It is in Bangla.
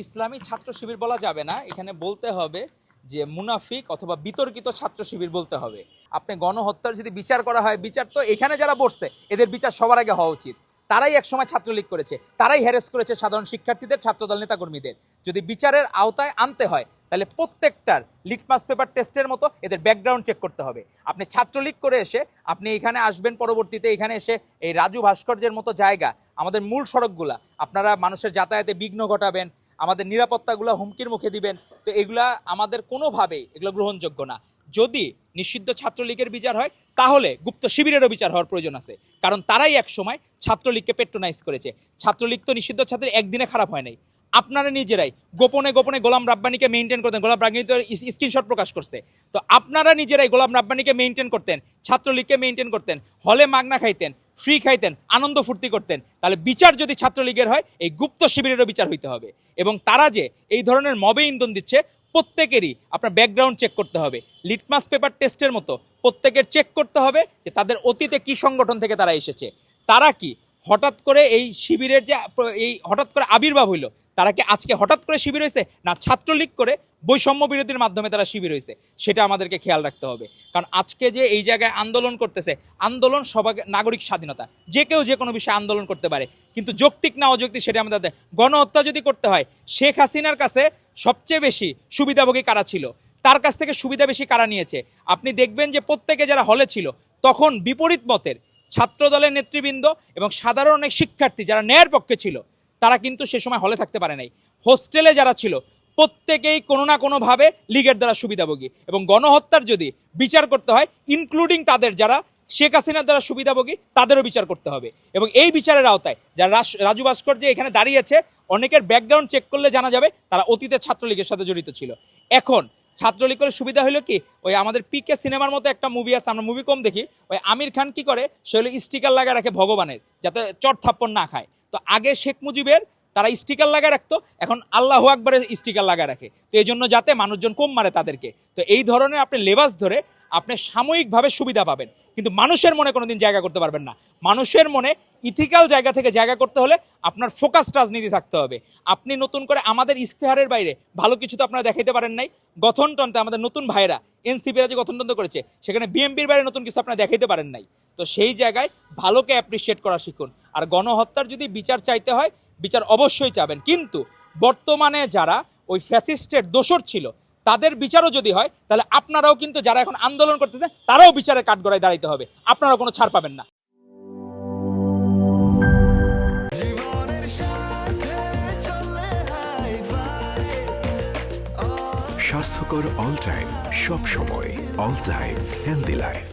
ইসলামী ছাত্র শিবির বলা যাবে না, এখানে বলতে হবে যে মুনাফিক অথবা বিতর্কিত ছাত্র শিবির বলতে হবে। আপনি গণহত্যার যদি বিচার করা হয়, বিচার তো এখানে যারা বসছে এদের বিচার সবার আগে হওয়া উচিত। তারাই একসময় ছাত্রলীগ করেছে, তারাই হ্যারেস করেছে সাধারণ শিক্ষার্থীদের, ছাত্রদল নেতাকর্মীদের। যদি বিচারের আওতায় আনতে হয় তাহলে প্রত্যেকটার লিটমাস পেপার টেস্টের মতো এদের ব্যাকগ্রাউন্ড চেক করতে হবে। আপনি ছাত্রলীগ করে এসে আপনি এখানে আসবেন, পরবর্তীতে এখানে এসে এই রাজু ভাস্কর্যের মতো জায়গা, আমাদের মূল সড়কগুলা আপনারা মানুষের যাতায়াতে বিঘ্ন ঘটাবেন, আমাদের নিরাপত্তাগুলো হুমকির মুখে দিবেন। তো এগুলা আমাদের কোনোভাবেই এগুলো গ্রহণযোগ্য না। যদি নিষিদ্ধ ছাত্রলীগের বিচার হয় তাহলে গুপ্ত শিবিরেরও বিচার হওয়ার প্রয়োজন আছে, কারণ তারাই এক সময় ছাত্রলীগকে পেট্রোনাইজ করেছে। ছাত্রলীগ তো নিষিদ্ধ ছাত্র একদিনে খারাপ হয় নাই, আপনারা নিজেরাই গোপনে গোপনে গোলাম রাব্বানিকে মেইনটেইন করতেন। গোলাম রাব্বানি তো স্ক্রিনশট প্রকাশ করছে। তো আপনারা নিজেরাই গোলাম রাব্বানিকে মেইনটেইন করতেন, ছাত্রলীগকে মেইনটেইন করতেন, হলে মাগনা খাইতেন, ফ্রি খাইতেন, আনন্দ ফুর্তি করতেন। তাহলে বিচার যদি ছাত্রলীগের হয় এই গুপ্ত শিবিরেরও বিচার হইতে হবে। এবং তারা যে এই ধরনের মবে ইন্ধন দিচ্ছে প্রত্যেকেরই আপনার ব্যাকগ্রাউন্ড চেক করতে হবে। লিটমাস পেপার টেস্টের মতো প্রত্যেকের চেক করতে হবে যে তাদের অতীতে কি সংগঠন থেকে তারা এসেছে, তারা কি হঠাৎ করে এই শিবিরের যে এই হঠাৎ করে আবির্ভাব হইল, তারা কি আজকে হঠাৎ করে শিবির হয়েছে, না ছাত্রলীগ করে বৈষম্য বিরোধীর মাধ্যমে তারা শিবির হয়েছে, সেটা আমাদেরকে খেয়াল রাখতে হবে। কারণ আজকে যে এই জায়গায় আন্দোলন করতেছে, আন্দোলন সবার নাগরিক স্বাধীনতা, যে কেউ যে কোনো বিষয়ে আন্দোলন করতে পারে, কিন্তু যৌক্তিক না অযৌক্তিক সেটা আমাদের। গণহত্যা যদি করতে হয়, শেখ হাসিনার কাছে সবচেয়ে বেশি সুবিধাভোগী কারা ছিল, তার কাছ থেকে সুবিধা বেশি কারা নিয়েছে। আপনি দেখবেন যে প্রত্যেকে যারা হলে ছিল তখন বিপরীত মতের ছাত্র দলের নেতৃবৃন্দ এবং সাধারণ অনেক শিক্ষার্থী যারা ন্যায়ের পক্ষে ছিল তারা কিন্তু সে সময় হলে থাকতে পারে নাই। হোস্টেলে যারা ছিল প্রত্যেকেই কোনো না কোনোভাবে লীগের দ্বারা সুবিধাভোগী। এবং গণহত্যার যদি বিচার করতে হয় ইনক্লুডিং তাদের যারা শেখ হাসিনার দ্বারা সুবিধাভোগী তাদেরও বিচার করতে হবে। এবং এই বিচারের আওতায় যারা রাজু ভাস্কর যে এখানে দাঁড়িয়েছে, অনেকের ব্যাকগ্রাউন্ড চেক করলে জানা যাবে তারা অতীতে ছাত্রলীগের সাথে জড়িত ছিল। এখন ছাত্রলীগ করে সুবিধা হলো কি, ওই আমাদের পিকে সিনেমার মতো একটা মুভি আছে, আমরা মুভি কম দেখি, ওই আমির খান কি করে, সে হলো স্টিকার লাগায় রাখে ভগবানের, যাতে চট থাপ্পড় না খায়। তো আগে শেখ মুজিবের তারা স্টিকার লাগায় রাখতো, এখন আল্লাহু আকবরের স্টিকার লাগায় রাখে, তো এই জন্য যাতে মানুষজন কম মারে তাদেরকে। তো এই ধরনের আপনি লেবাস ধরে আপনি সাময়িকভাবে সুবিধা পাবেন, কিন্তু মানুষের মনে কোনোদিন জায়গা করতে পারবেন না। মানুষের মনে ইথিক্যাল জায়গা থেকে জায়গা করতে হলে আপনার ফোকাস রাজনীতি থাকতে হবে। আপনি নতুন করে আমাদের ইশতেহারের বাইরে ভালো কিছু তো আপনারা দেখাইতে পারেন নাই। গঠনতন্ত্রে আমাদের নতুন ভাইরা এনসিপিরা যে গঠনতন্ত্র করেছে সেখানে বিএনপির বাইরে নতুন কিছু আপনারা দেখাইতে পারেন নাই। তো সেই জায়গায় ভালোকে অ্যাপ্রিসিয়েট করা শিখুন। আর গণহত্যার যদি বিচার চাইতে হয় বিচার অবশ্যই চাবেন, কিন্তু বর্তমানে যারা ওই ফ্যাসিস্টের দোসর ছিল তাদের বিচারও যদি হয় তাহলে আপনারাও কিন্তু যারা এখন আন্দোলন করতেছে তারাও বিচারের কাঠগড়ায় দাঁড়াইতে হবে, আপনারাও কোনো ছাড় পাবেন না। স্বাস্থ্যকর অল টাইম, সব সময় অল টাইম হেলদি লাইফ।